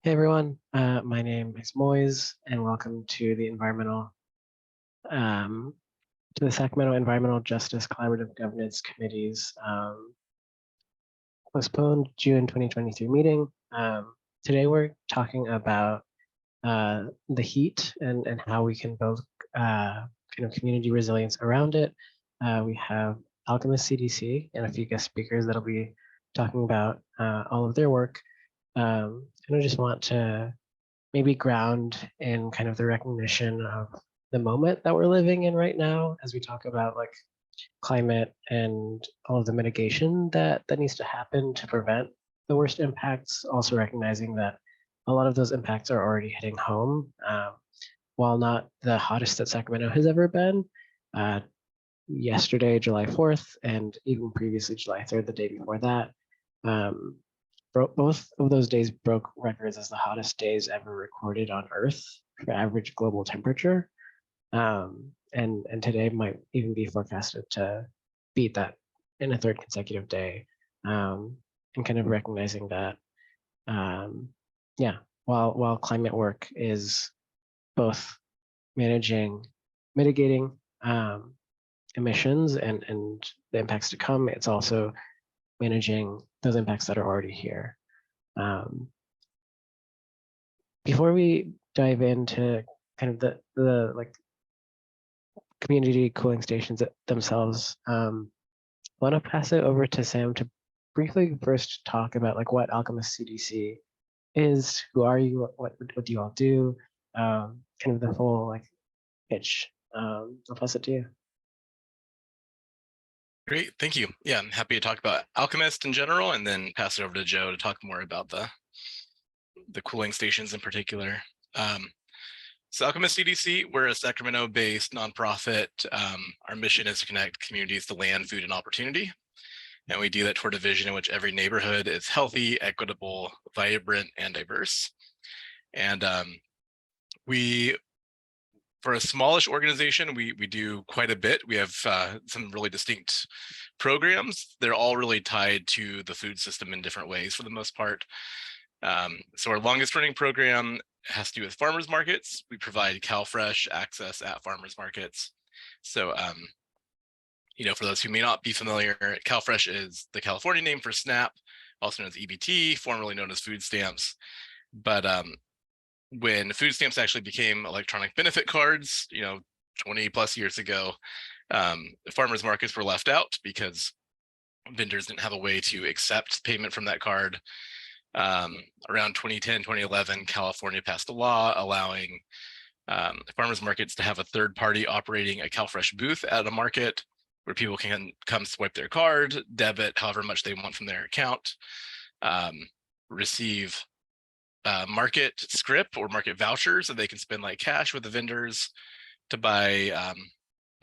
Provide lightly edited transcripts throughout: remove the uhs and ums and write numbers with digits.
Hey everyone, my name is Moise, and welcome to the Sacramento Environmental Justice Collaborative Governance Committee's postponed June 2023 meeting. Today we're talking about the heat and how we can build kind of community resilience around it. We have Alchemist CDC and a few guest speakers that'll be talking about all of their work. And I just want to maybe ground in kind of the recognition of the moment that we're living in right now as we talk about like climate and all of the mitigation that needs to happen to prevent the worst impacts, also recognizing that a lot of those impacts are already hitting home. While not the hottest that Sacramento has ever been, yesterday, July 4th, and even previously July 3rd, the day before that, both of those days broke records as the hottest days ever recorded on Earth for average global temperature. And today might even be forecasted to beat that in a third consecutive day. And kind of recognizing that, while climate work is both mitigating emissions and the impacts to come, it's also managing those impacts that are already here. Before we dive into kind of the like community cooling stations themselves, I want to pass it over to Sam to briefly first talk about like what Alchemist CDC is, who are you, what do you all do, kind of the full like pitch. I'll pass it to you. Great, thank you. Yeah, I'm happy to talk about Alchemist in general, and then pass it over to Joe to talk more about the cooling stations in particular. So Alchemist CDC, we're a Sacramento-based nonprofit. Our mission is to connect communities to land, food, and opportunity. And we do that toward a vision in which every neighborhood is healthy, equitable, vibrant, and diverse. And for a smallish organization, we do quite a bit. We have some really distinct programs. They're all really tied to the food system in different ways for the most part. So our longest running program has to do with farmers markets. We provide CalFresh access at farmers markets. So, for those who may not be familiar, CalFresh is the California name for SNAP, also known as EBT, formerly known as food stamps. But when food stamps actually became electronic benefit cards, 20 plus years ago, farmers markets were left out because vendors didn't have a way to accept payment from that card. Around 2010, 2011, California passed a law allowing farmers markets to have a third party operating a CalFresh booth at a market where people can come swipe their card, debit however much they want from their account, receive market scrip or market vouchers that they can spend like cash with the vendors to buy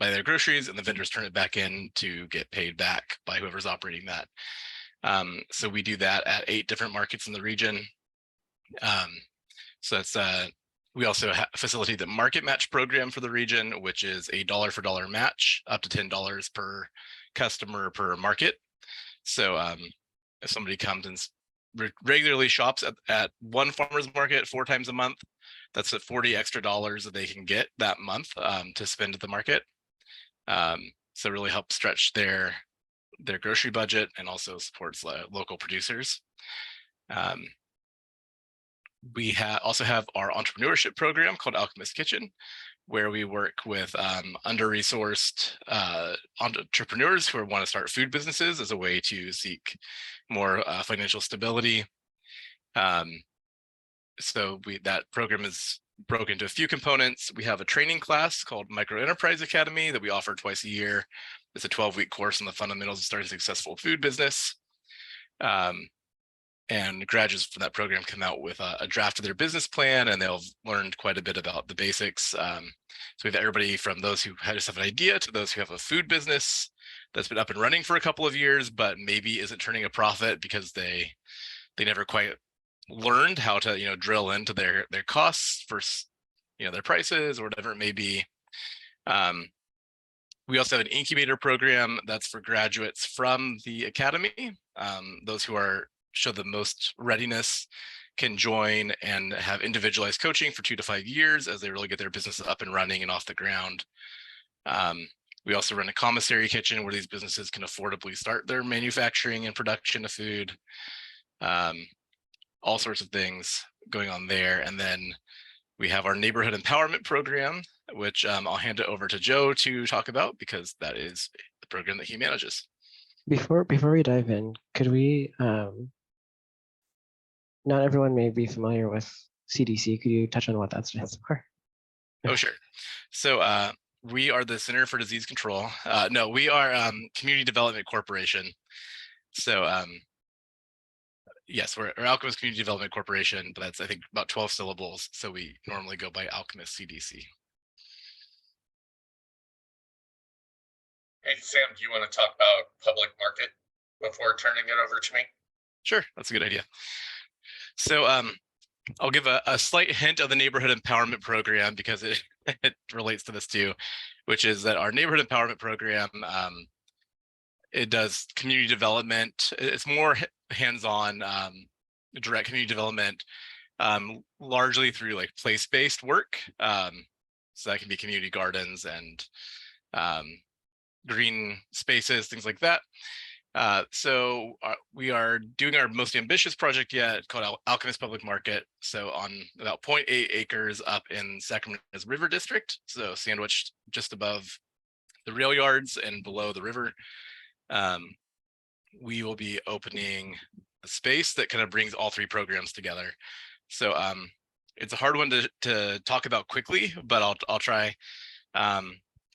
their groceries, and the vendors turn it back in to get paid back by whoever's operating that. So we do that at 8 different markets in the region. So that's we also facilitate the market match program for the region, which is a dollar for dollar match up to $10 per customer per market. So if somebody comes and regularly shops at one farmer's market 4 times a month, that's at $40 extra that they can get that month to spend at the market. So really helps stretch their grocery budget and also supports local producers. We also have our entrepreneurship program called Alchemist Kitchen, where we work with under-resourced entrepreneurs who want to start food businesses as a way to seek more financial stability. So that program is broken into a few components. We have a training class called Micro Enterprise Academy that we offer twice a year. It's a 12-week course on the fundamentals of starting a successful food business. And graduates from that program come out with a draft of their business plan, and they'll learned quite a bit about the basics. So we have everybody from those who just have an idea to those who have a food business that's been up and running for a couple of years, but maybe isn't turning a profit because they never quite learned how to drill into their costs for their prices or whatever it may be. We also have an incubator program that's for graduates from the academy, those who show the most readiness can join and have individualized coaching for 2 to 5 years as they really get their business up and running and off the ground. We also run a commissary kitchen where these businesses can affordably start their manufacturing and production of food. All sorts of things going on there. And then we have our neighborhood empowerment program, which I'll hand it over to Joe to talk about because that is the program that he manages. Before we dive in, could we, not everyone may be familiar with CDC. Could you touch on what that stands for? Oh, sure. So we are the Center for Disease Control. No, we are Community Development Corporation. So yes, we're Alchemist Community Development Corporation, but that's, I think, about 12 syllables. So we normally go by Alchemist CDC. Hey, Sam, do you want to talk about public market before turning it over to me? Sure, that's a good idea. So I'll give a slight hint of the neighborhood empowerment program because it relates to this too, which is that our neighborhood empowerment program, it does community development. It's more hands-on, direct community development, largely through like place-based work. So that can be community gardens and green spaces, things like that. So we are doing our most ambitious project yet called Alchemist Public Market. So on about 0.8 acres up in Sacramento's River District. So sandwiched just above the rail yards and below the river. We will be opening a space that kind of brings all 3 programs together. So it's a hard one to talk about quickly, but I'll try.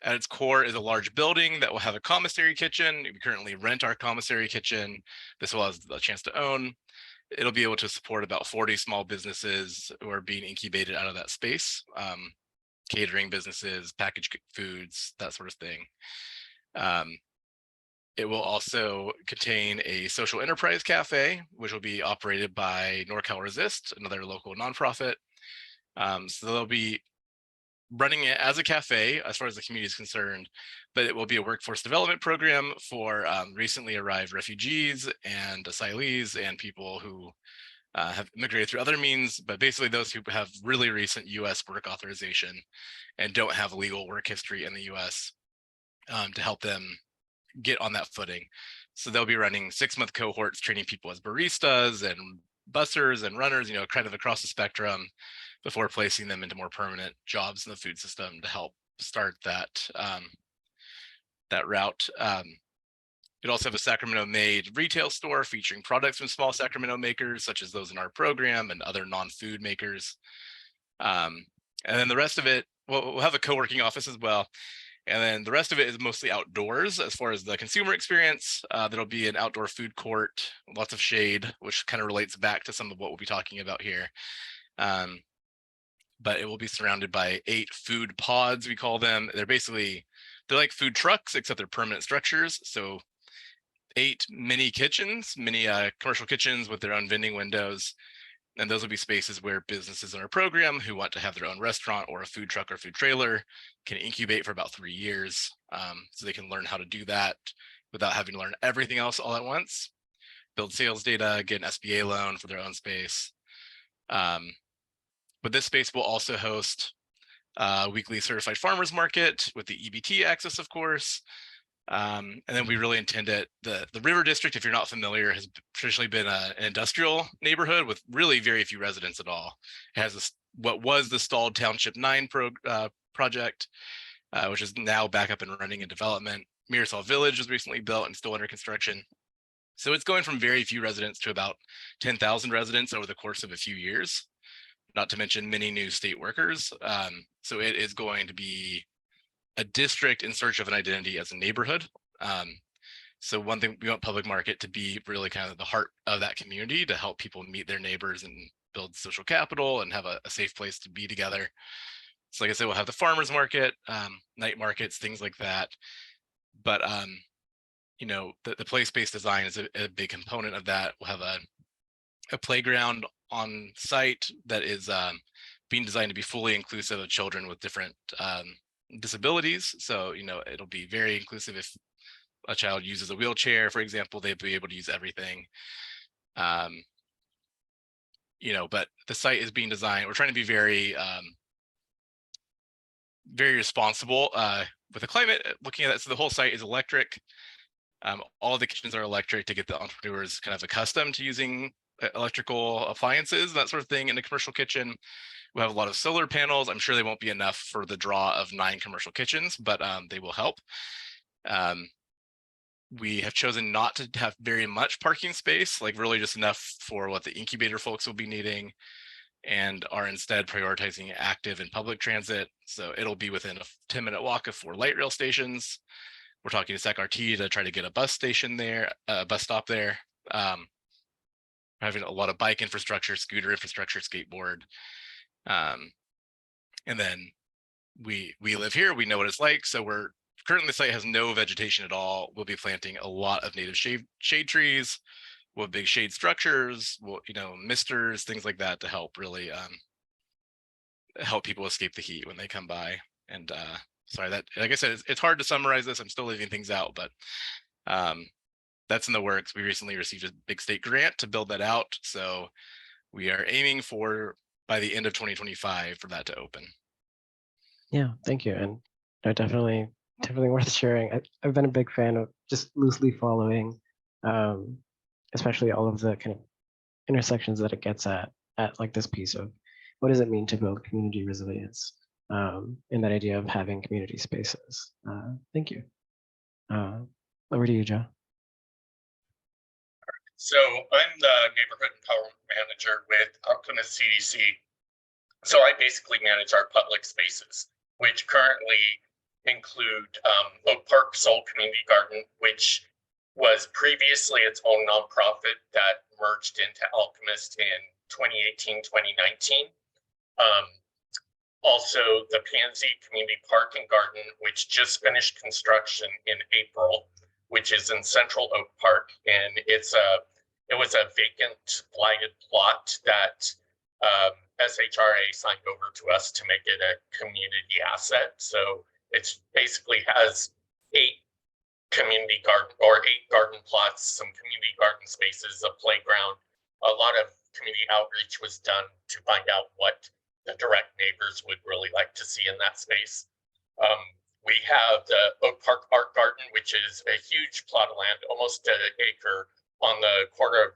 At its core is a large building that will have a commissary kitchen. We currently rent our commissary kitchen. This will have a chance to own. It'll be able to support about 40 small businesses who are being incubated out of that space, catering businesses, packaged foods, that sort of thing. It will also contain a social enterprise cafe, which will be operated by NorCal Resist, another local nonprofit. So they'll be running it as a cafe as far as the community is concerned, but it will be a workforce development program for recently arrived refugees and asylees and people who have immigrated through other means, but basically those who have really recent US work authorization and don't have legal work history in the US to help them get on that footing. So they'll be running 6-month cohorts, training people as baristas and bussers and runners, you know, kind of across the spectrum, before placing them into more permanent jobs in the food system to help start that that route. It also have a Sacramento-made retail store featuring products from small Sacramento makers, such as those in our program and other non-food makers. And then the rest of it, we'll have a co-working office as well. And then the rest of it is mostly outdoors as far as the consumer experience. There'll be an outdoor food court, lots of shade, which kind of relates back to some of what we'll be talking about here. But it will be surrounded by 8 food pods, we call them. They're like food trucks, except they're permanent structures. So 8 mini kitchens, mini commercial kitchens with their own vending windows. And those will be spaces where businesses in our program who want to have their own restaurant or a food truck or food trailer can incubate for about 3 years. So they can learn how to do that without having to learn everything else all at once. Build sales data, get an SBA loan for their own space. But this space will also host a weekly certified farmers market with the EBT access, of course. And then we really intend it, the River District, if you're not familiar, has traditionally been an industrial neighborhood with really very few residents at all. It has what was the stalled Township 9 project, which is now back up and running in development. Mirasol Village was recently built and still under construction. So it's going from very few residents to about 10,000 residents over the course of a few years, not to mention many new state workers. So it is going to be a district in search of an identity as a neighborhood. So one thing, we want public market to be really kind of the heart of that community to help people meet their neighbors and build social capital and have a safe place to be together. So like I said, we'll have the farmers market, night markets, things like that. But you know, the place-based design is a big component of that. We'll have a playground on site that is being designed to be fully inclusive of children with different disabilities. So, you know, it'll be very inclusive. If a child uses a wheelchair, for example, they'll be able to use everything. but the site is being designed. We're trying to be very, very responsible with the climate, looking at that. So the whole site is electric. All the kitchens are electric to get the entrepreneurs kind of accustomed to using electrical appliances, that sort of thing in a commercial kitchen. We have a lot of solar panels. I'm sure they won't be enough for the draw of 9 commercial kitchens, but they will help. We have chosen not to have very much parking space, like really just enough for what the incubator folks will be needing, and are instead prioritizing active and public transit. So it'll be within a 10-minute walk of 4 light rail stations. We're talking to SecRT to try to get a bus station there, bus stop there. Having a lot of bike infrastructure, scooter infrastructure, skateboard. And then we live here, we know what it's like. So we're currently, the site has no vegetation at all. We'll be planting a lot of native shade trees. We'll have big shade structures, we'll, misters, things like that to help really help people escape the heat when they come by. And sorry, that, like I said, it's hard to summarize this. I'm still leaving things out, but that's in the works. We recently received a big state grant to build that out. So we are aiming for by the end of 2025 for that to open. Yeah, thank you. And definitely worth sharing. I've been a big fan of just loosely following, especially all of the kind of intersections that it gets at like this piece of what does it mean to build community resilience, and that idea of having community spaces. Thank you. Over to you, Joe. So I'm the neighborhood empowerment manager with Alchemist CDC. So I basically manage our public spaces, which currently include Oak Park Soul Community Garden, which was previously its own nonprofit that merged into Alchemist in 2018, 2019. Also the Pansy Community Park and Garden, which just finished construction in April, which is in Central Oak Park, and it was a vacant, blighted plot that SHRA signed over to us to make it a community asset. So it's basically has 8 community garden or 8 garden plots, some community garden spaces, a playground. A lot of community outreach was done to find out what the direct neighbors would really like to see in that space. We have the Oak Park Art Garden, which is a huge plot of land, almost an acre, on the corner of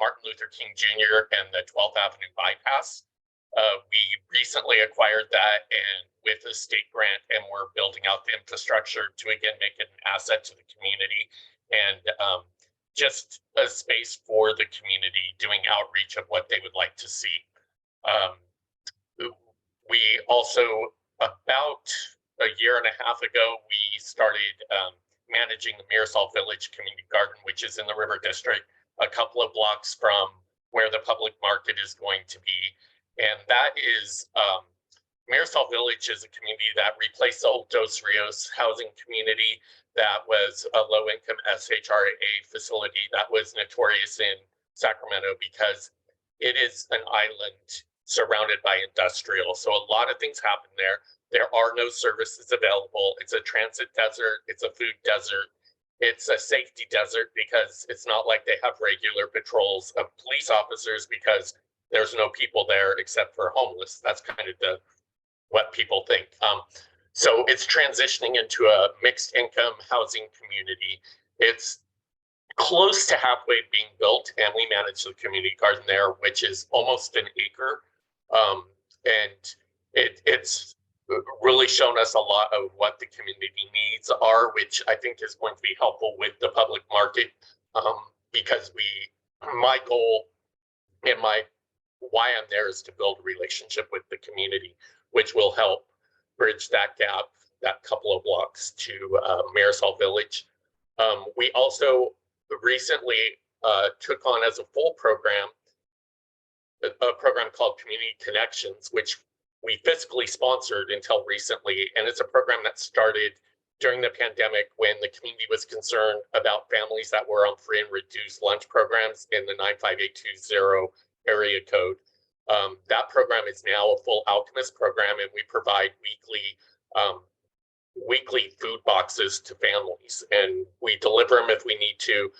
Martin Luther King Jr. and the 12th Avenue bypass. We recently acquired that and with a state grant, and we're building out the infrastructure to again make it an asset to the community, and just a space for the community doing outreach of what they would like to see. We also, about a year and a half ago, we started managing the Mirasol Village Community Garden, which is in the River District, a couple of blocks from where the public market is going to be. And that is, Mirasol Village is a community that replaced the old Dos Rios housing community that was a low-income SHRA facility that was notorious in Sacramento because it is an island surrounded by industrial. So a lot of things happen there. There are no services available. It's a transit desert. It's a food desert. It's a safety desert because it's not like they have regular patrols of police officers because there's no people there except for homeless. That's kind of what people think. So it's transitioning into a mixed income housing community. It's close to halfway being built, and we manage the community garden there, which is almost an acre. And it's really shown us a lot of what the community needs are, which I think is going to be helpful with the public market, because my goal and why I'm there is to build a relationship with the community, which will help bridge that gap, that couple of blocks to Mirasol Village. We also recently took on as a full program, a program called Community Connections, which we fiscally sponsored until recently. And it's a program that started during the pandemic when the community was concerned about families that were on free and reduced lunch programs in the 95820 area code. That program is now a full Alchemist program, and we provide weekly food boxes to families, and we deliver them if we need to.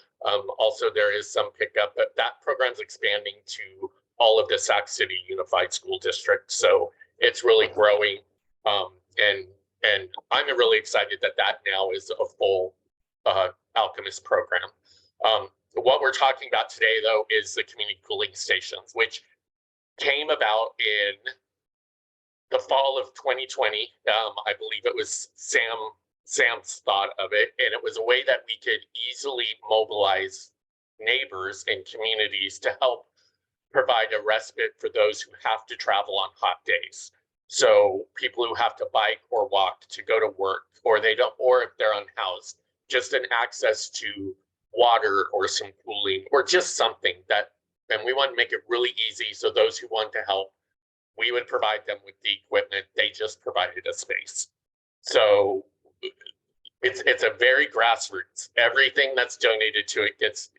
Also, there is some pickup, but that program's expanding to all of the Sac City Unified School District. So it's really growing. And I'm really excited that that now is a full Alchemist program. What we're talking about today, though, is the community cooling stations, which came about in the fall of 2020. I believe it was Sam's thought of it, and it was a way that we could easily mobilize neighbors and communities to help provide a respite for those who have to travel on hot days. So people who have to bike or walk to go to work, or they don't, or if they're unhoused, just an access to water or some cooling or just something that, and we want to make it really easy. So those who want to help, we would provide them with the equipment. They just provided a space. So it's a very grassroots. Everything that's donated to it gets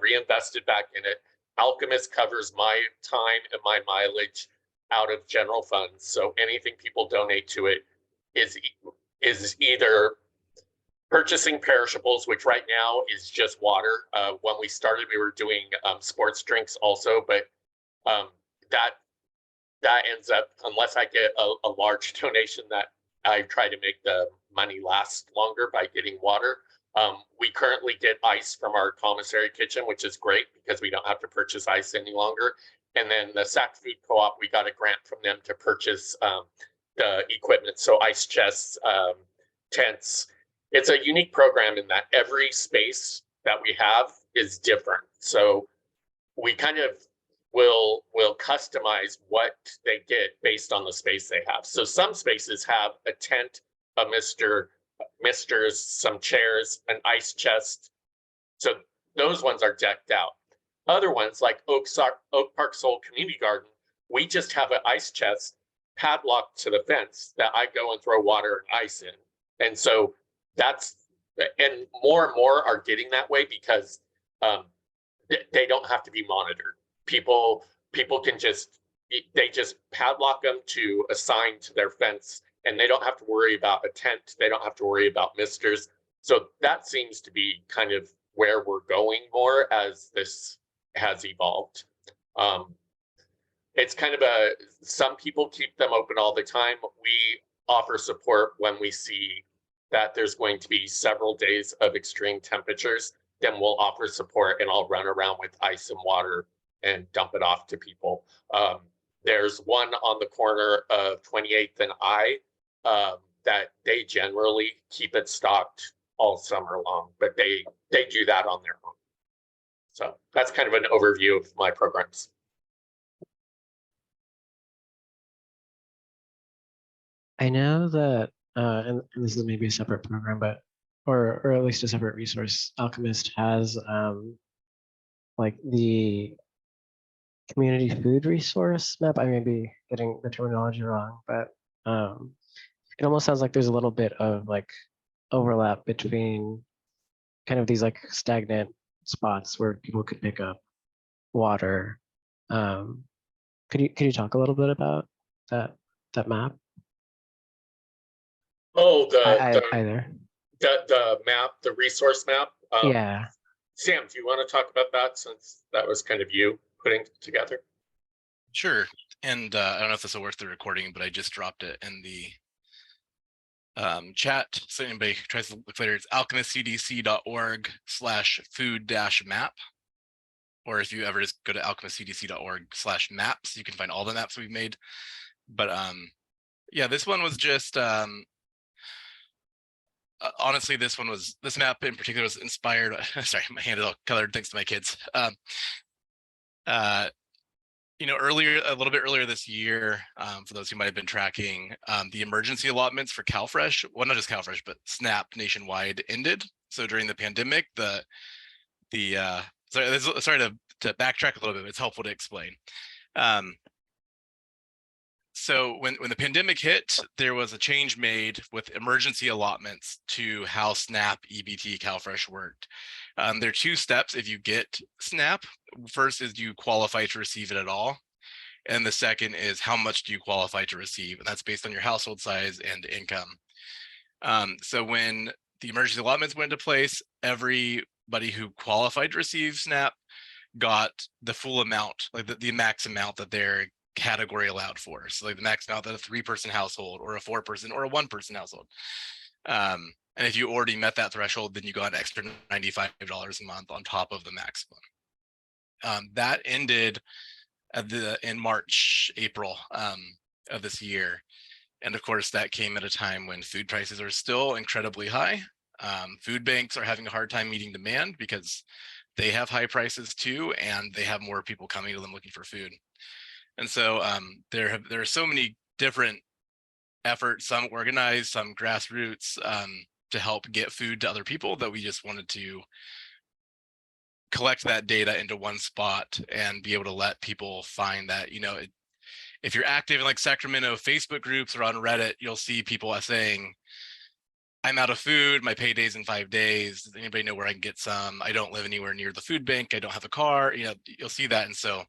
reinvested back in it. Alchemist covers my time and my mileage out of general funds. So anything people donate to it is either purchasing perishables, which right now is just water. When we started, we were doing sports drinks also, but that ends up, unless I get a large donation, that I try to make the money last longer by getting water. We currently get ice from our commissary kitchen, which is great because we don't have to purchase ice any longer. And then the Sac Food Co-op, we got a grant from them to purchase the equipment. So ice chests, tents. It's a unique program in that every space that we have is different. So we kind of will customize what they get based on the space they have. So some spaces have a tent, a misters, some chairs, an ice chest. So those ones are decked out. Other ones like Oak Park Soul Community Garden, we just have an ice chest padlocked to the fence that I go and throw water and ice in. And so and more are getting that way because they don't have to be monitored. People can they just padlock them to a sign to their fence, and they don't have to worry about a tent. They don't have to worry about misters. So that seems to be kind of where we're going more as this has evolved. It's kind of some people keep them open all the time. We offer support when we see that there's going to be several days of extreme temperatures. Then we'll offer support, and I'll run around with ice and water and dump it off to people. There's one on the corner of 28th and I that they generally keep it stocked all summer long, but they do that on their own. So that's kind of an overview of my programs. I know that, and this is maybe a separate program, but or at least a separate resource. Alchemist has like the community food resource map. I may be getting the terminology wrong, but it almost sounds like there's a little bit of like overlap between kind of these like stagnant spots where people could pick up water. Could you talk a little bit about that map? Oh, Either. The map, the resource map. Yeah. Sam, do you want to talk about that since that was kind of you putting it together? Sure. And I don't know if this will work the recording, but I just dropped it in the chat. So anybody tries to look later, it's alchemistcdc.org/food-map. Or if you ever just go to alchemistcdc.org/maps, you can find all the maps we've made. But yeah, this one was just honestly, this map in particular was inspired. Sorry, my hand is all colored thanks to my kids. You know, a little bit earlier this year, for those who might have been tracking, the emergency allotments for CalFresh, well, not just CalFresh, but SNAP nationwide ended. So during the pandemic, sorry to backtrack a little bit, but it's helpful to explain. So when the pandemic hit, there was a change made with emergency allotments to how SNAP, EBT, CalFresh worked. There are two steps if you get SNAP. First is, do you qualify to receive it at all? And the second is, how much do you qualify to receive? And that's based on your household size and income. So when the emergency allotments went into place, everybody who qualified to receive SNAP got the full amount, like the max amount that their category allowed for. So like the max amount that a 3-person household or a 4-person or a 1-person household. And if you already met that threshold, then you got an extra $95 a month on top of the maximum. That ended in March, April of this year. And of course, that came at a time when food prices are still incredibly high. Food banks are having a hard time meeting demand because they have high prices too, and they have more people coming to them looking for food. And so there are so many different efforts, some organized, some grassroots, to help get food to other people, that we just wanted to collect that data into one spot and be able to let people find that, you know, if you're active in like Sacramento Facebook groups or on Reddit, you'll see people saying, I'm out of food, my payday's in 5 days. Does anybody know where I can get some? I don't live anywhere near the food bank. I don't have a car. You know, you'll see that. And so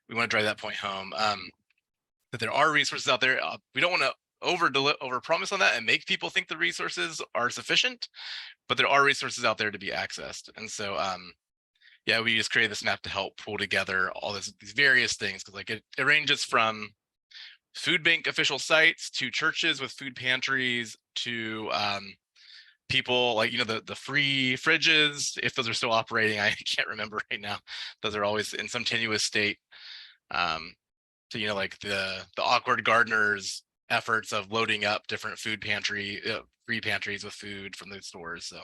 we want to drive that point home, that there are resources out there. We don't want to over promise on that and make people think the resources are sufficient, but there are resources out there to be accessed. And so yeah, we just created this map to help pull together all these various things, because like it ranges from food bank official sites to churches with food pantries to people like, you know, the free fridges, if those are still operating. I can't remember right now. Those are always in some tenuous state. So, you know, like the awkward gardeners efforts of loading up different food pantry, free pantries with food from the stores. So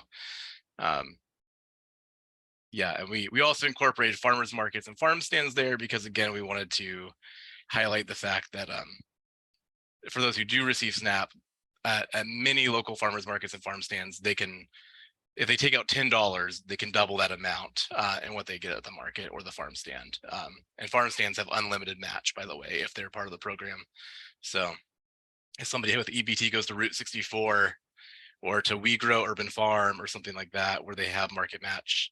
yeah, and we also incorporated farmers markets and farm stands there because, again, we wanted to highlight the fact that for those who do receive SNAP, at many local farmers markets and farm stands, they can, if they take out $10, they can double that amount in what they get at the market or the farm stand. And farm stands have unlimited match, by the way, if they're part of the program. So if somebody with EBT goes to Route 64 or to We Grow Urban Farm or something like that, where they have market match,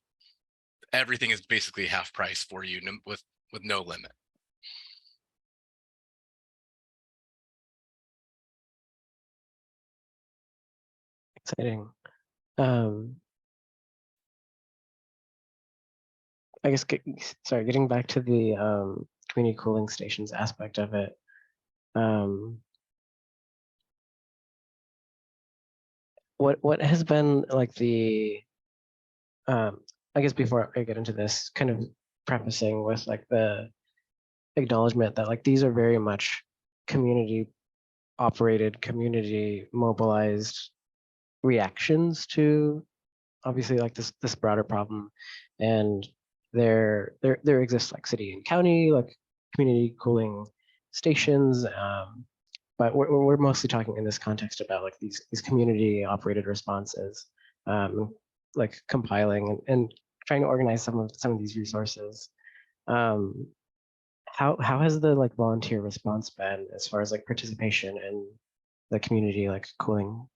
everything is basically half price for you with no limit. Exciting. I guess, sorry, getting back to the community cooling stations aspect of it. What has been like the, I guess before I get into this, kind of prefacing with like the acknowledgement that like these are very much community operated, community mobilized reactions to obviously like this broader problem. And there exists like city and county like community cooling stations, but we're mostly talking in this context about like these community operated responses, like compiling and trying to organize some of these resources. How has the like volunteer response been as far as like participation in the community like cooling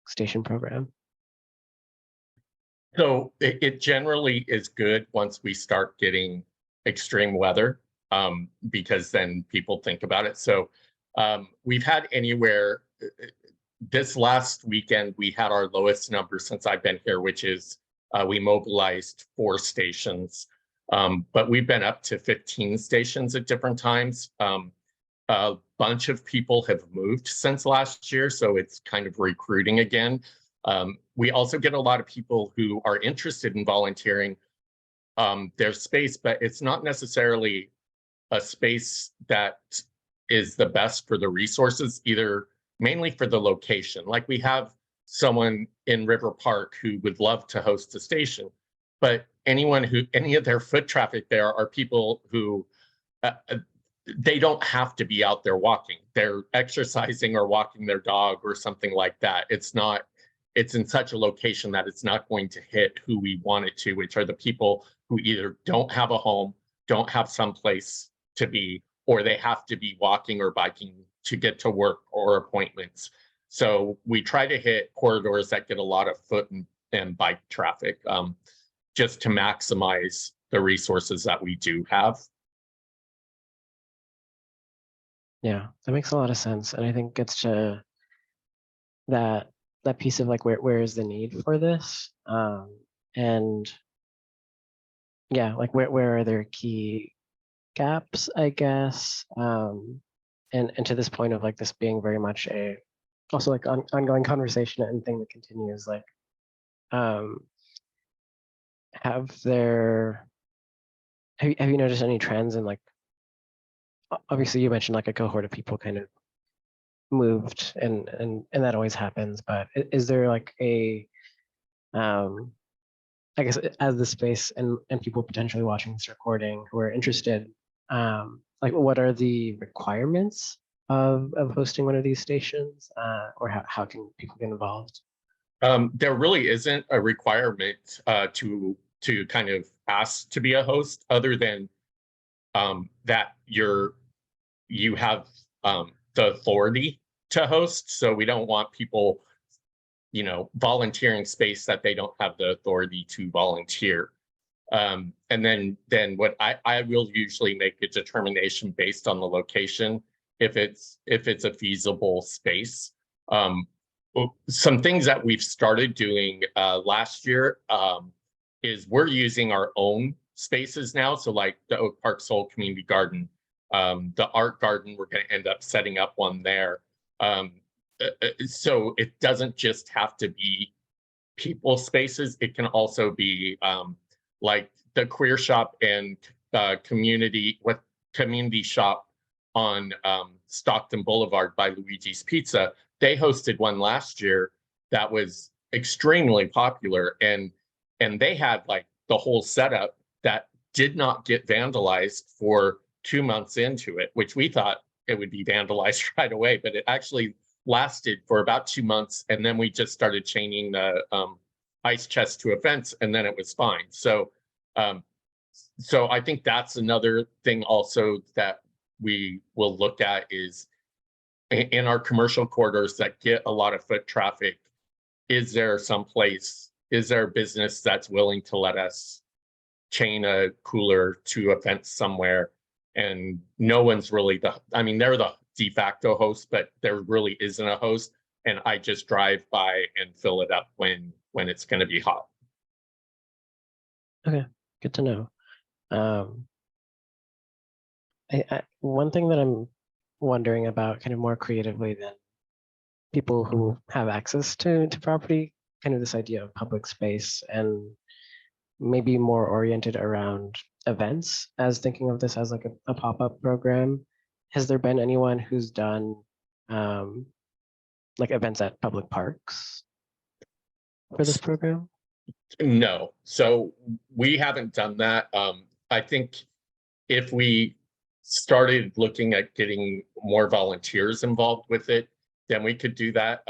station program? So it generally is good once we start getting extreme weather, because then people think about it. So we've had anywhere, this last weekend, we had our lowest number since I've been here, which is we mobilized 4 stations, but we've been up to 15 stations at different times. A bunch of people have moved since last year, so it's kind of recruiting again. We also get a lot of people who are interested in volunteering their space, but it's not necessarily a space that is the best for the resources, either mainly for the location. Like we have someone in River Park who would love to host a station, but any of their foot traffic there are people who they don't have to be out there walking. They're exercising or walking their dog or something like that. It's in such a location that it's not going to hit who we want it to, which are the people who either don't have a home, don't have some place to be, or they have to be walking or biking to get to work or appointments. So we try to hit corridors that get a lot of foot and bike traffic, just to maximize the resources that we do have. Yeah, that makes a lot of sense. And I think gets to that piece of like where is the need for this, and yeah, like where are there key gaps, I guess, and to this point of like this being very much a also like ongoing conversation and thing that continues, like have you noticed any trends in like, obviously you mentioned like a cohort of people kind of moved and that always happens, but is there like a I guess as the space and people potentially watching this recording who are interested, like what are the requirements of hosting one of these stations, or how can people get involved? There really isn't a requirement to kind of ask to be a host, other than that you have the authority to host. So we don't want people, volunteering space that they don't have the authority to volunteer. And then what I will usually make a determination based on the location, if it's a feasible space. Some things that we've started doing last year is we're using our own spaces now. So like the Oak Park Soul Community Garden, the art garden, we're going to end up setting up one there. So it doesn't just have to be people spaces. It can also be like the queer shop and community shop on Stockton Boulevard by Luigi's Pizza. They hosted one last year that was extremely popular, and they had like the whole setup that did not get vandalized for 2 months into it, which we thought it would be vandalized right away, but it actually lasted for about 2 months, and then we just started chaining the ice chest to a fence, and then it was fine. So I think that's another thing also that we will look at is in our commercial corridors that get a lot of foot traffic, is there a business that's willing to let us chain a cooler to a fence somewhere? And no one's really they're the de facto host, but there really isn't a host. And I just drive by and fill it up when it's going to be hot. Okay, good to know. One thing that I'm wondering about kind of more creatively than people who have access to property, kind of this idea of public space and maybe more oriented around events, as thinking of this as like a pop-up program. Has there been anyone who's done like events at public parks for this program? No, so we haven't done that. I think if we started looking at getting more volunteers involved with it, then we could do that.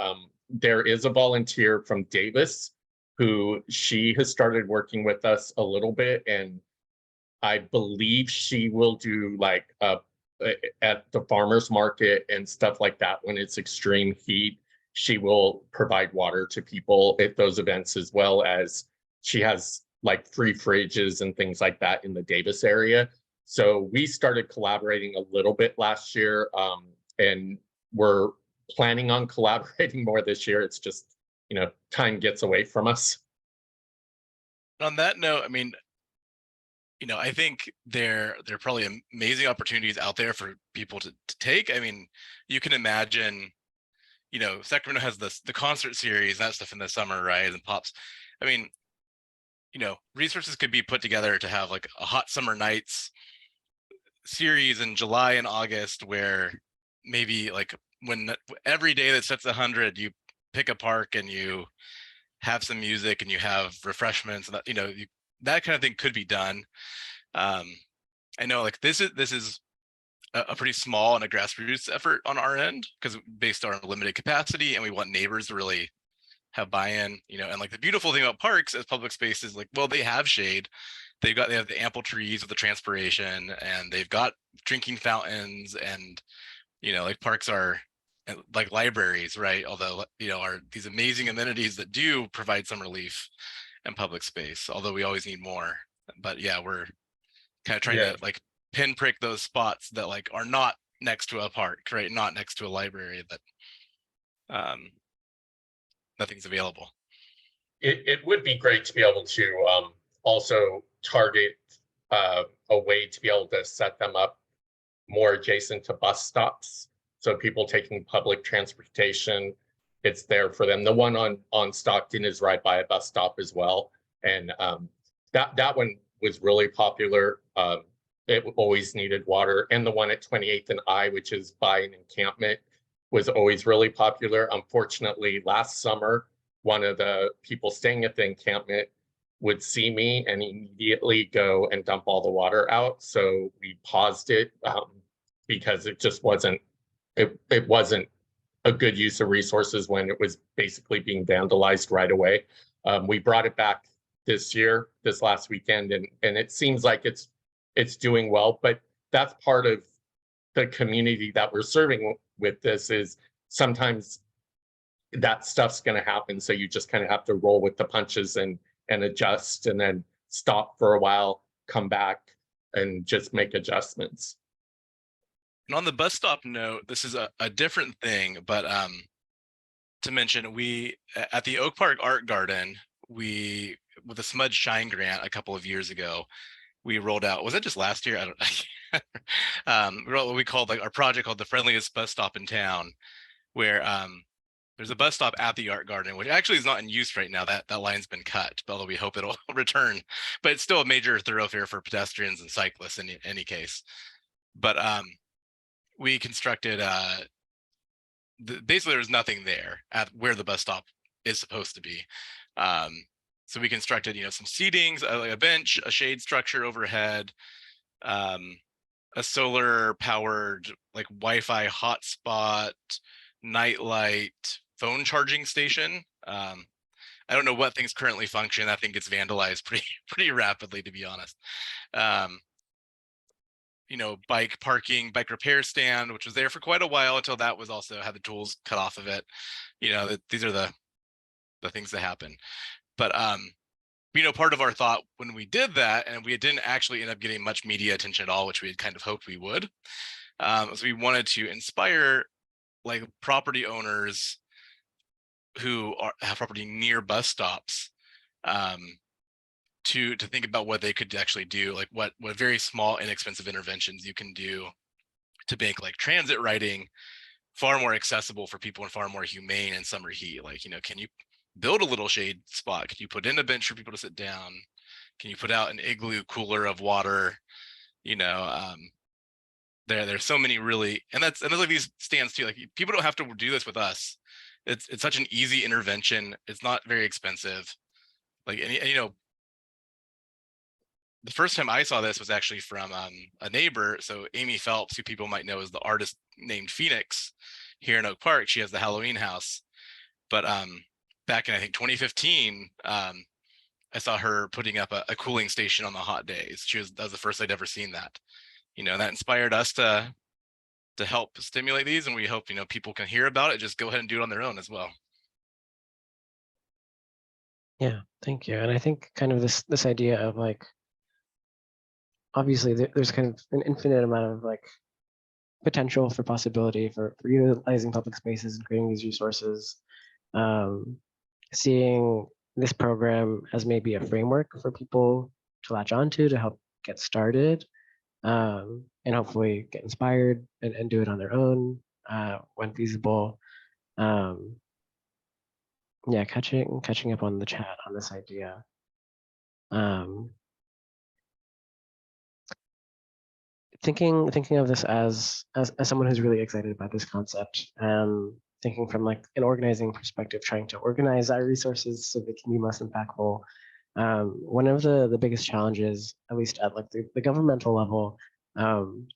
There is a volunteer from Davis who she has started working with us a little bit, and I believe she will do like at the farmers market and stuff like that when it's extreme heat. She will provide water to people at those events, as well as she has like free fridges and things like that in the Davis area. So we started collaborating a little bit last year, and we're planning on collaborating more this year. It's just, time gets away from us. On that note, I mean, I think there are probably amazing opportunities out there for people to take. I mean, you can imagine, Sacramento has the concert series, that stuff in the summer, right? And pops. I mean, resources could be put together to have like a hot summer nights series in July and August, where maybe like when every day that sets 100, you pick a park and you have some music and you have refreshments, and that, that kind of thing could be done. I know like this is a pretty small and a grassroots effort on our end, because based on limited capacity, and we want neighbors to really have buy-in, and like the beautiful thing about parks as public spaces, like, well, they have shade, they have the ample trees with the transpiration, and they've got drinking fountains, and like parks are like libraries, right? Although are these amazing amenities that do provide some relief in public space, although we always need more. But yeah, we're kind of trying to like pinprick those spots that like are not next to a park, right? Not next to a library, that nothing's available. It would be great to be able to also target a way to be able to set them up more adjacent to bus stops. So people taking public transportation, it's there for them. The one on Stockton is right by a bus stop as well. And that one was really popular. It always needed water. And the one at 28th and I, which is by an encampment, was always really popular. Unfortunately, last summer, one of the people staying at the encampment would see me and immediately go and dump all the water out. So we paused it because it just wasn't, it wasn't a good use of resources when it was basically being vandalized right away. We brought it back this last weekend, and it seems like it's doing well, but that's part of the community that we're serving with this is sometimes that stuff's going to happen. So you just kind of have to roll with the punches and adjust, and then stop for a while, come back and just make adjustments. And on the bus stop note, this is a different thing, but to mention, we at the Oak Park Art Garden, with the Smudge Shine grant a couple of years ago, we rolled out, was it just last year? I don't we rolled what we called like our project called the Friendliest bus stop in town, where there's a bus stop at the art garden, which actually is not in use right now. That line's been cut, although we hope it'll return. But it's still a major thoroughfare for pedestrians and cyclists in any case. But we constructed basically there's nothing there at where the bus stop is supposed to be. So we constructed, some seatings, like a bench, a shade structure overhead, a solar powered like Wi-Fi hotspot, nightlight, phone charging station. I don't know what things currently function. I think it's vandalized pretty rapidly, to be honest. Bike parking, bike repair stand, which was there for quite a while until that was also had the tools cut off of it. These are the things that happen. But part of our thought when we did that, and we didn't actually end up getting much media attention at all, which we had kind of hoped we would, so we wanted to inspire like property owners who have property near bus stops to think about what they could actually do, like what very small, inexpensive interventions you can do to make like transit riding far more accessible for people and far more humane in summer heat. Like, can you build a little shade spot? Can you put in a bench for people to sit down? Can you put out an igloo cooler of water? There's so many really, and there's like these stands too. Like people don't have to do this with us. It's such an easy intervention. It's not very expensive. Like, and the first time I saw this was actually from a neighbor. So Amy Phelps, who people might know as the artist named Phoenix here in Oak Park. She has the Halloween house. But back in, I think, 2015, I saw her putting up a cooling station on the hot days. That was the first I'd ever seen that. That inspired us to help stimulate these, and we hope people can hear about it. Just go ahead and do it on their own as well. Yeah, thank you. And I think kind of this idea of like, obviously there's kind of an infinite amount of like potential for possibility for utilizing public spaces and creating these resources. Seeing this program as maybe a framework for people to latch onto to help get started, and hopefully get inspired and do it on their own when feasible. Yeah, catching up on the chat on this idea. Thinking of this as someone who's really excited about this concept, thinking from like an organizing perspective, trying to organize our resources so they can be most impactful. One of the biggest challenges, at least at like the governmental level,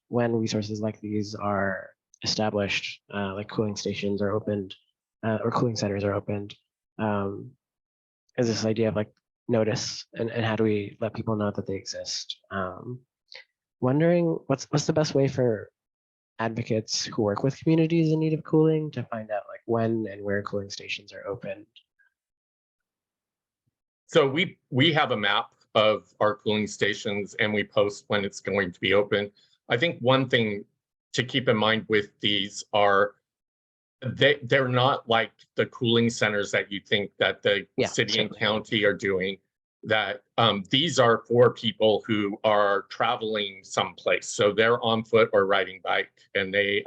when resources like these are established, like cooling stations are opened, or cooling centers are opened, is this idea of like notice and how do we let people know that they exist? Wondering what's the best way for advocates who work with communities in need of cooling to find out like when and where cooling stations are open? So we have a map of our cooling stations and we post when it's going to be open. I think one thing to keep in mind with these are they're not like the cooling centers that you think that the city and county are doing. that these are for people who are traveling someplace. So they're on foot or riding bike, and they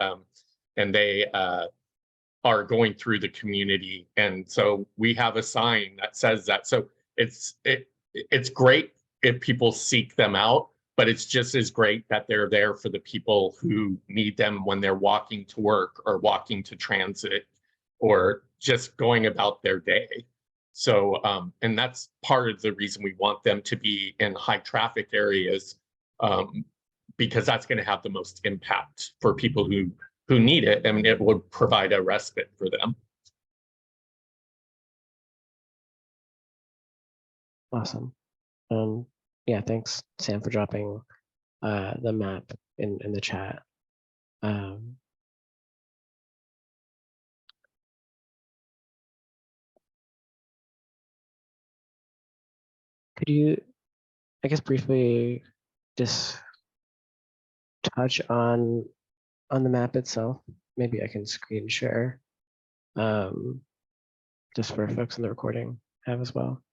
are going through the community. And so we have a sign that says that. So it's great if people seek them out, but it's just as great that they're there for the people who need them when they're walking to work or walking to transit or just going about their day. So, and that's part of the reason we want them to be in high traffic areas, because that's going to have the most impact for people who need it. I mean, it would provide a respite for them. Awesome. Yeah, thanks, Sam, for dropping the map in the chat. Could you, I guess, briefly just touch on the map itself? Maybe I can screen share, just for folks in the recording have as well.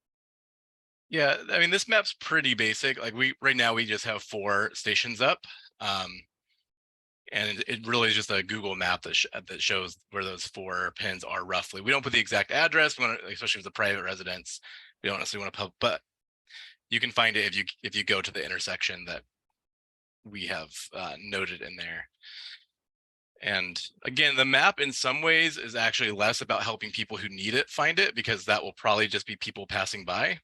Yeah, I mean, this map's pretty basic. Like right now we just have 4 stations up. And it really is just a Google map that shows where those 4 pins are roughly. We don't put the exact address, we want to, especially if it's a private residence. We don't necessarily want to but you can find it if you go to the intersection that we have noted in there. And again, the map in some ways is actually less about helping people who need it find it, because that will probably just be people passing by.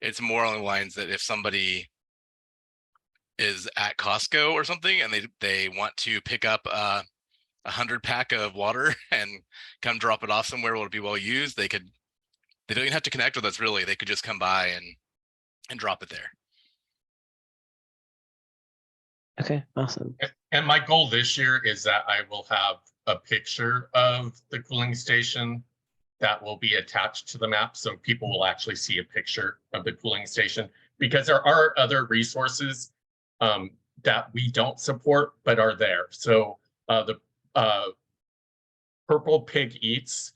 It's more along the lines that if somebody is at Costco or something and they want to pick up a 100-pack of water and come drop it off somewhere where it'll be well used, they don't even have to connect with us really. They could just come by and drop it there. Okay, awesome. And my goal this year is that I will have a picture of the cooling station that will be attached to the map, so people will actually see a picture of the cooling station, because there are other resources that we don't support but are there. So the Purple Pig Eats,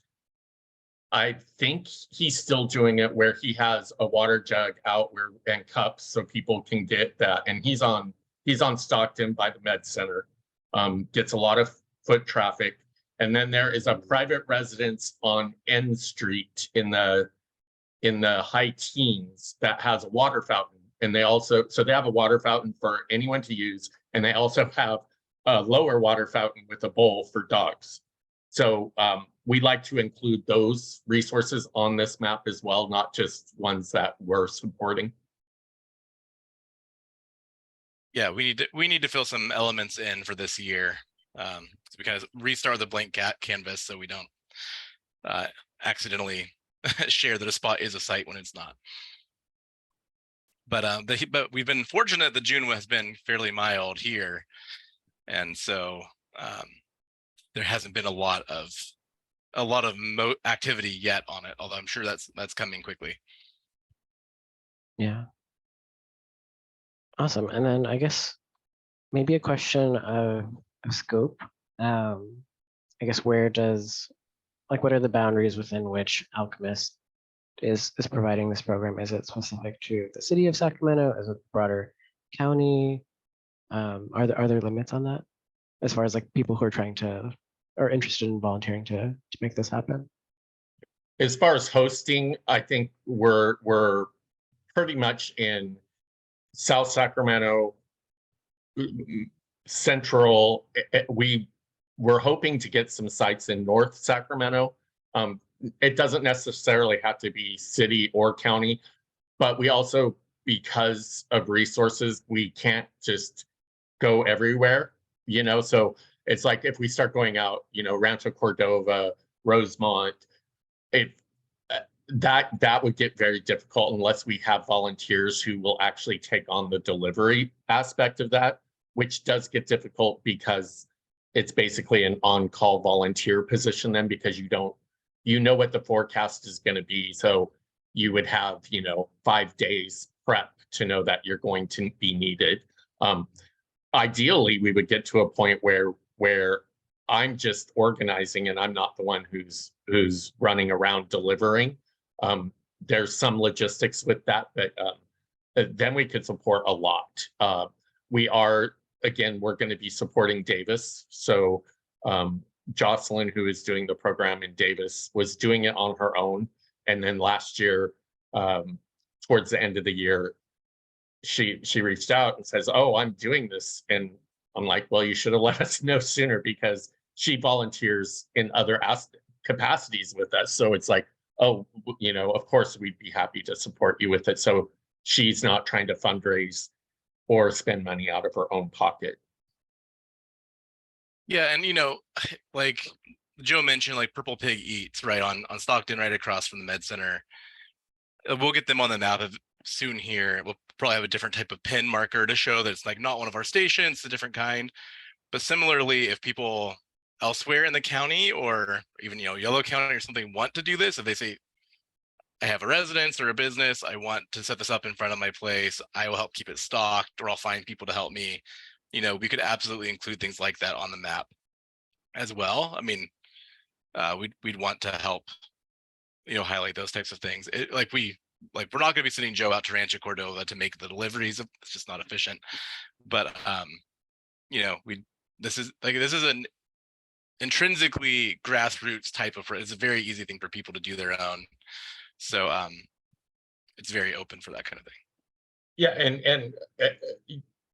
I think he's still doing it where he has a water jug out and cups so people can get that. And he's on Stockton by the Med Center, gets a lot of foot traffic. And then there is a private residence on N Street in the high teens that has a water fountain. And they have a water fountain for anyone to use. And they also have a lower water fountain with a bowl for dogs. So we like to include those resources on this map as well, not just ones that we're supporting. Yeah, we need to fill some elements in for this year. We kind of restart the blank canvas so we don't accidentally share that a spot is a site when it's not. But we've been fortunate that June has been fairly mild here, and so there hasn't been a lot of activity yet on it. Although I'm sure that's coming quickly. Yeah. Awesome. And then I guess maybe a question of scope. I guess what are the boundaries within which Alchemist is providing this program? Is it specific to the city of Sacramento? Is it broader county? Are there limits on that as far as like people who are interested in volunteering to make this happen? As far as hosting, I think we're pretty much in South Sacramento, Central. We're hoping to get some sites in North Sacramento. It doesn't necessarily have to be city or county, but we also, because of resources, we can't just go everywhere, so it's like if we start going out, Rancho Cordova, Rosemont, that would get very difficult unless we have volunteers who will actually take on the delivery aspect of that, which does get difficult because it's basically an on-call volunteer position then, because you know what the forecast is going to be. So you would have, 5 days prep to know that you're going to be needed. Ideally, we would get to a point where I'm just organizing and I'm not the one who's running around delivering. there's some logistics with that, but then we could support a lot. We are, again, we're going to be supporting Davis. So Jocelyn, who is doing the program in Davis, was doing it on her own. And then last year, towards the end of the year, she reached out and says, "Oh, I'm doing this." And I'm like, "Well, you should have let us know sooner," because she volunteers in other capacities with us. So it's like, oh, you know, of course we'd be happy to support you with it. So she's not trying to fundraise or spend money out of her own pocket. Yeah, and you know, like Joe mentioned, like Purple Pig Eats right on Stockton, right across from the Med Center. We'll get them on the map soon here. We'll probably have a different type of pin marker to show that it's like not one of our stations, it's a different kind. But similarly, if people elsewhere in the county or even, you know, Yellow County or something want to do this, if they say, I have a residence or a business, I want to set this up in front of my place, I will help keep it stocked, or I'll find people to help me. You know, we could absolutely include things like that on the map as well. I mean, we'd want to help, you know, highlight those types of things. We're not going to be sending Joe out to Rancho Cordova to make the deliveries. It's just not efficient. But you know, this is an intrinsically grassroots type of. It's a very easy thing for people to do their own. So it's very open for that kind of thing. Yeah, and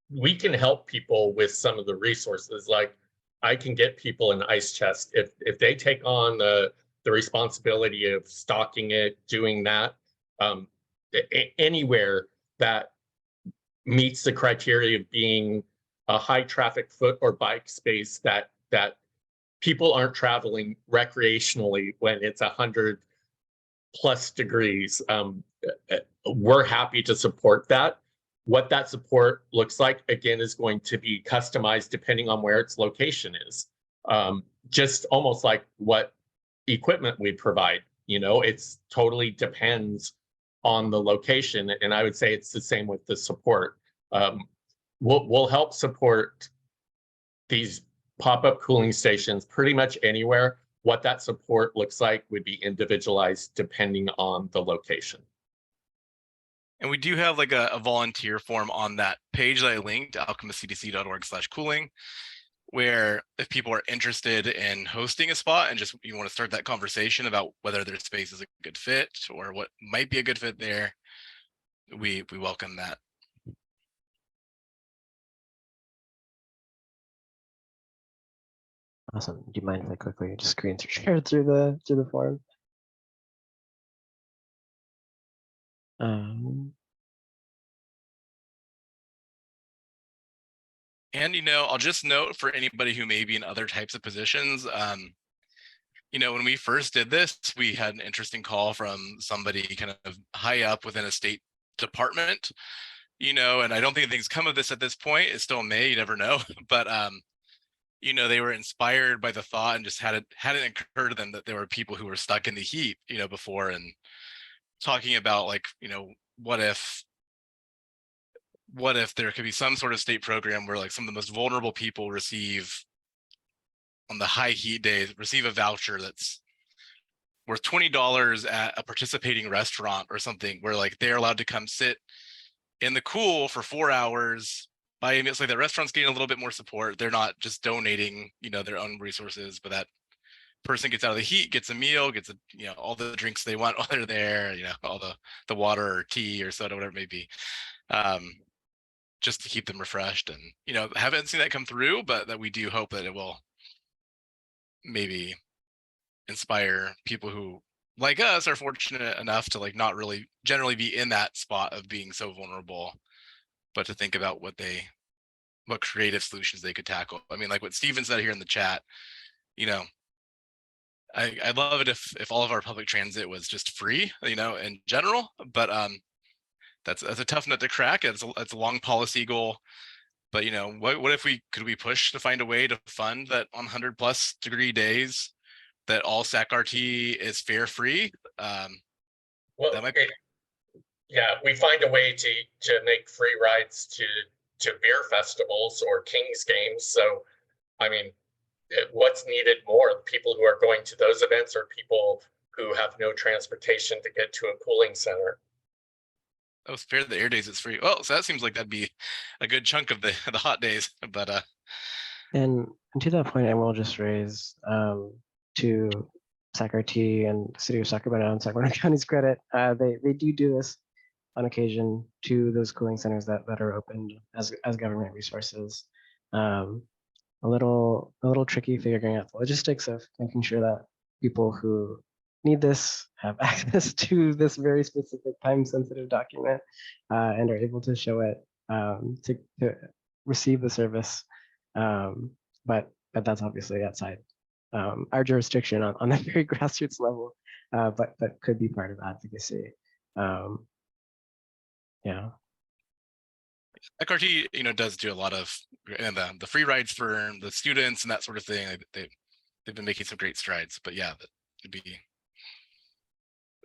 we can help people with some of the resources. Like I can get people an ice chest if they take on the responsibility of stocking it, doing that anywhere that meets the criteria of being a high traffic foot or bike space that people aren't traveling recreationally when it's 100+ degrees. We're happy to support that. What that support looks like, again, is going to be customized depending on where its location is. Just almost like what equipment we provide, you know, it's totally depends on the location. And I would say it's the same with the support. We'll help support these pop-up cooling stations pretty much anywhere. What that support looks like would be individualized depending on the location. And we do have like a volunteer form on that page that I linked, alchemistcdc.org/cooling, where if people are interested in hosting a spot and just you want to start that conversation about whether their space is a good fit or what might be a good fit there, we welcome that. Awesome. Do you mind if I quickly just screen share through the form? And, you know, I'll just note for anybody who may be in other types of positions, you know, when we first did this, we had an interesting call from somebody kind of high up within a state department, you know, and I don't think things come of this at this point. It's still May, you never know. But, you know, they were inspired by the thought and just hadn't occurred to them that there were people who were stuck in the heat, you know, before, and talking about like, you know, what if there could be some sort of state program where like some of the most vulnerable people receive on the high heat days, receive a voucher that's worth $20 at a participating restaurant or something, where like they're allowed to come sit in the cool for 4 hours. It's like the restaurant's getting a little bit more support. They're not just donating, you know, their own resources, but that person gets out of the heat, gets a meal, gets you know, all the drinks they want while they're there, you know, all the water or tea or soda, whatever it may be, just to keep them refreshed. And, you know, haven't seen that come through, but that we do hope that it will maybe inspire people who, like us, are fortunate enough to like not really generally be in that spot of being so vulnerable, but to think about what creative solutions they could tackle. I mean, like what Steven said here in the chat, you know, I'd love it if all of our public transit was just free, you know, in general, but that's a tough nut to crack. It's a long policy goal, but you know, what if could we push to find a way to fund that on 100+ degree days that all SAC RT is fare free? Well, yeah, we find a way to make free rides to beer festivals or Kings games. So, I mean, what's needed more? People who are going to those events or people who have no transportation to get to a cooling center. Oh, spare the air days, it's free. Oh, so that seems like that'd be a good chunk of the hot days. But And to that point, I will just raise to SACRT and the City of Sacramento and Sacramento County's credit, they do this on occasion to those cooling centers that are opened as government resources. A little tricky figuring out the logistics of making sure that people who need this have access to this very specific time-sensitive document and are able to show it to receive the service. But that's obviously outside our jurisdiction on the very grassroots level, but could be part of advocacy. Yeah. SACRT, does do a lot of, and the free rides for the students and that sort of thing. They've been making some great strides. But yeah, it'd be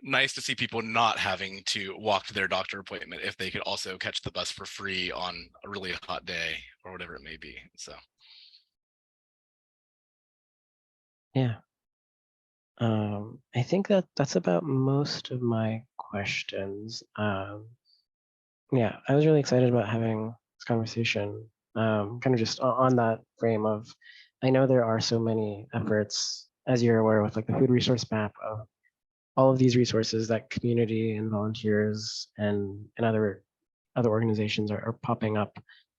nice to see people not having to walk to their doctor appointment if they could also catch the bus for free on a really hot day or whatever it may be. So yeah. I think that's about most of my questions. Yeah, I was really excited about having this conversation, kind of just on that frame of, I know there are so many efforts, as you're aware, with like the food resource map of all of these resources that community and volunteers and other organizations are popping up.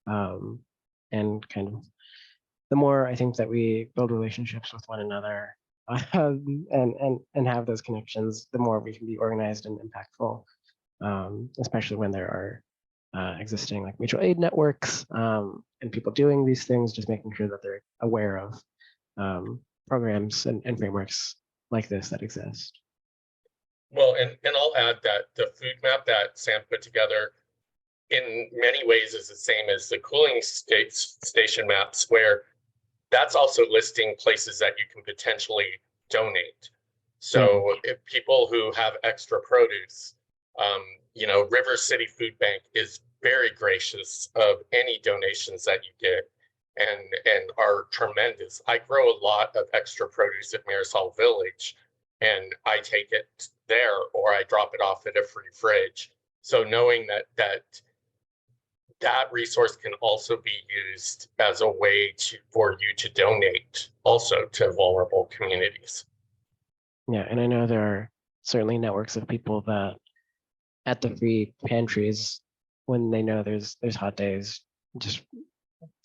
And kind of the more I think that we build relationships with one another and have those connections, the more we can be organized and impactful. Especially when there are existing like mutual aid networks and people doing these things, just making sure that they're aware of programs and frameworks like this that exist. Well, and I'll add that the food map that Sam put together in many ways is the same as the cooling station maps, where that's also listing places that you can potentially donate. So if people who have extra produce, River City Food Bank is very gracious of any donations that you get and are tremendous. I grow a lot of extra produce at Marisol Village, and I take it there or I drop it off at a free fridge. So knowing that resource can also be used as a way for you to donate also to vulnerable communities. Yeah, and I know there are certainly networks of people that at the free pantries, when they know there's hot days, just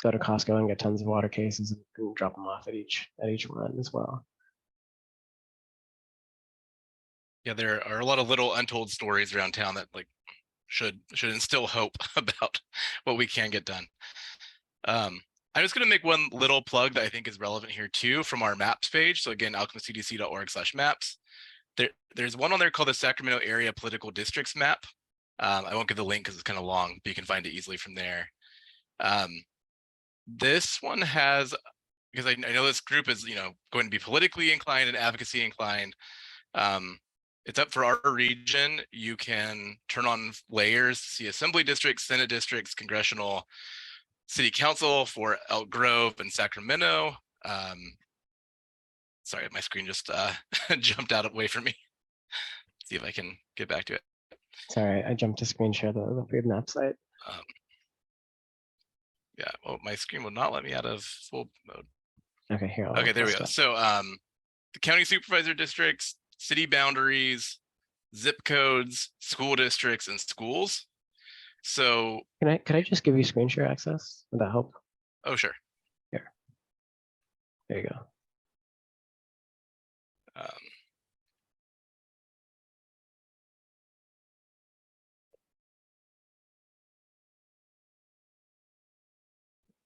go to Costco and get tons of water cases and drop them off at each one as well. yeah, there are a lot of little untold stories around town that like should instill hope about what we can get done. I'm just going to make one little plug that I think is relevant here too from our maps page. So again, alchemistcdc.org/maps. There's one on there called the Sacramento Area Political Districts Map. I won't give the link because it's kind of long, but you can find it easily from there. This one has, because I know this group is going to be politically inclined and advocacy inclined. It's up for our region. You can turn on layers to see assembly districts, senate districts, congressional, city council for Elk Grove and Sacramento. Sorry, my screen just jumped out away from me. See if I can get back to it. Sorry, I jumped to screen share the food map site. Yeah, well, my screen will not let me out of full mode. Okay, here. Okay, there we go. So the county supervisor districts, city boundaries, zip codes, school districts, and schools. So could I just give you screen share access? Would that help? Oh, sure. Here. There you go.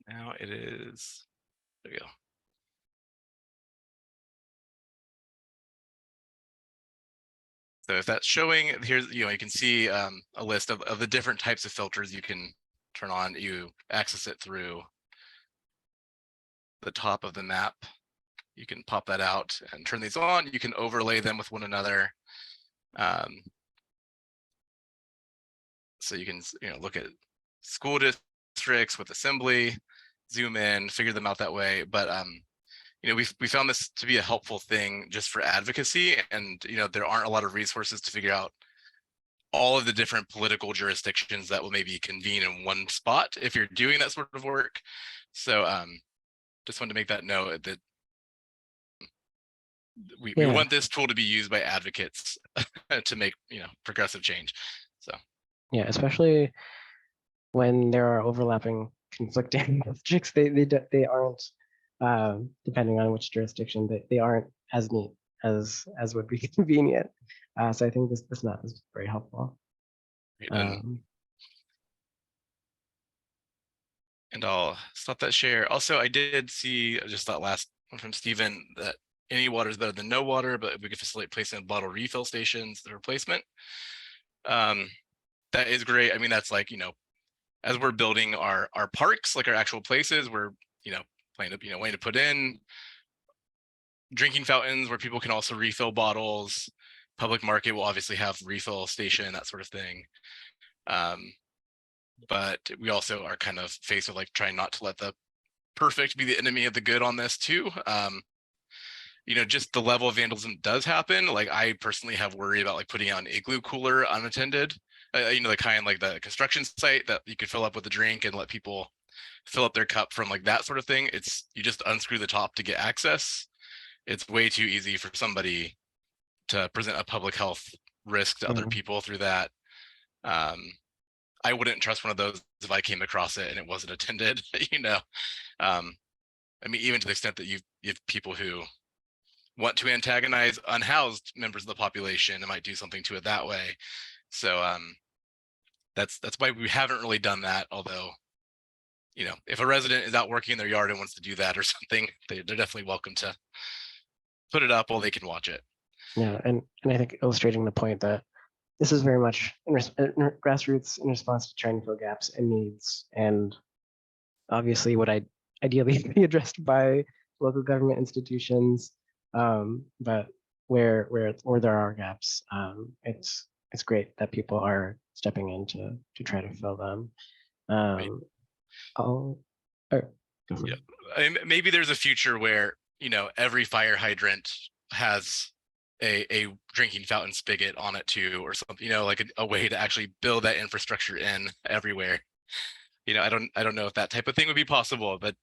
Now it is, there we go. So if that's showing, here's, you can see a list of the different types of filters you can turn on. You access it through the top of the map. You can pop that out and turn these on. You can overlay them with one another. So you can look at school districts with assembly, zoom in, figure them out that way. But we found this to be a helpful thing just for advocacy, and there aren't a lot of resources to figure out all of the different political jurisdictions that will maybe convene in one spot if you're doing that sort of work. So just wanted to make that note that we want this tool to be used by advocates to make progressive change. So yeah, especially when there are overlapping conflicting districts, they aren't depending on which jurisdiction, they aren't as neat as would be convenient. So I think this map is very helpful. and I'll stop that share. Also, I did see just that last one from Stephen that any water is better than no water, but we could facilitate placement of bottle refill stations, the replacement. That is great. I mean, that's like, as we're building our parks, like our actual places, we're, planning to, wanting to put in drinking fountains where people can also refill bottles. Public market will obviously have refill station, that sort of thing. But we also are kind of faced with like trying not to let the perfect be the enemy of the good on this too. Just the level of vandalism does happen. Like I personally have worry about like putting on igloo cooler unattended, the kind like the construction site that you could fill up with a drink and let people fill up their cup from like that sort of thing. You just unscrew the top to get access. It's way too easy for somebody to present a public health risk to other people through that. I wouldn't trust one of those if I came across it and it wasn't attended, I mean, even to the extent that you have people who want to antagonize unhoused members of the population and might do something to it that way. So that's why we haven't really done that. Although, if a resident is out working in their yard and wants to do that or something, they're definitely welcome to put it up while they can watch it. Yeah, and I think illustrating the point that this is very much grassroots in response to trying to fill gaps and needs, and obviously what I ideally be addressed by local government institutions, but where there are gaps, it's great that people are stepping in to try to fill them. Right. Maybe there's a future where every fire hydrant has a drinking fountain spigot on it too, or something, like a way to actually build that infrastructure in everywhere. I don't know if that type of thing would be possible, but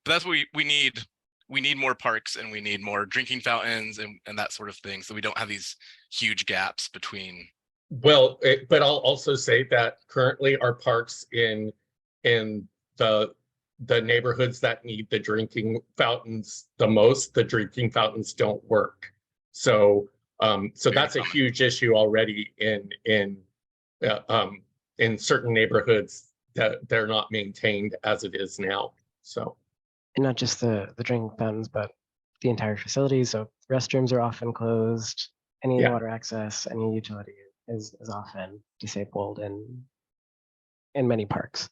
that's what we need. We need more parks and we need more drinking fountains and that sort of thing, so we don't have these huge gaps between. Well, but I'll also say that currently our parks in the neighborhoods that need the drinking fountains the most, the drinking fountains don't work. So that's a huge issue already in certain neighborhoods that they're not maintained as it is now. So, and not just the drinking fountains, but the entire facility. So restrooms are often closed. Any water access, any utility is often disabled in many parks.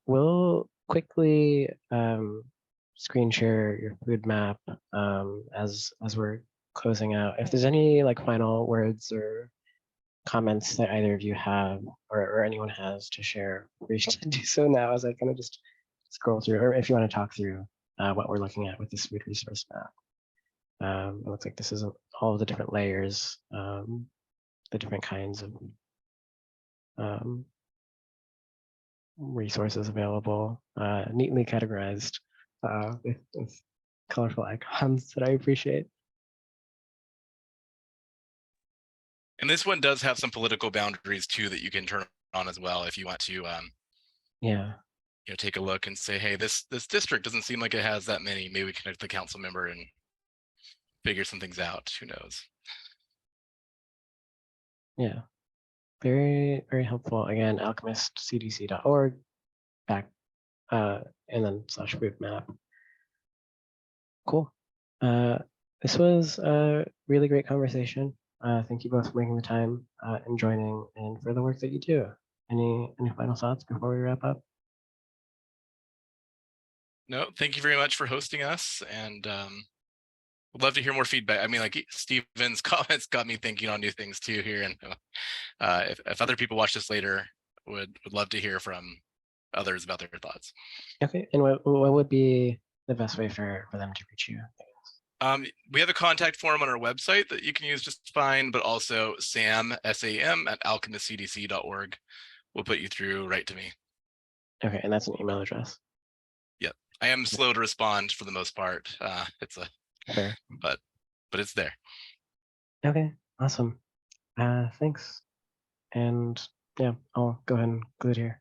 We'll quickly screen share your food map as we're closing out. If there's any like final words or comments that either of you have or anyone has to share, we should do so now as I kind of just scroll through, or if you want to talk through what we're looking at with this food resource map. It looks like this is all of the different layers, the different kinds of resources available, neatly categorized with colorful icons that I appreciate. And this one does have some political boundaries too that you can turn on as well if you want to. Take a look and say, hey, this district doesn't seem like it has that many. Maybe we connect the council member and figure some things out. Who knows? Yeah, very, very helpful. Again, alchemistcdc.org, back, and then /food map. Cool. This was a really great conversation. Thank you both for making the time and joining, and for the work that you do. Any final thoughts before we wrap up? No, thank you very much for hosting us, and would love to hear more feedback. I mean, like Stephen's comments got me thinking on new things too here, and if other people watch this later, would love to hear from others about their thoughts. Okay, and what would be the best way for them to reach you? We have a contact form on our website that you can use just fine, but also SAM at alchemistcdc.org will put you through right to me. Okay, and that's an email address. Yep, I am slow to respond for the most part. It's Fair. but it's there. Okay, awesome. Thanks. And yeah, I'll go ahead and conclude here.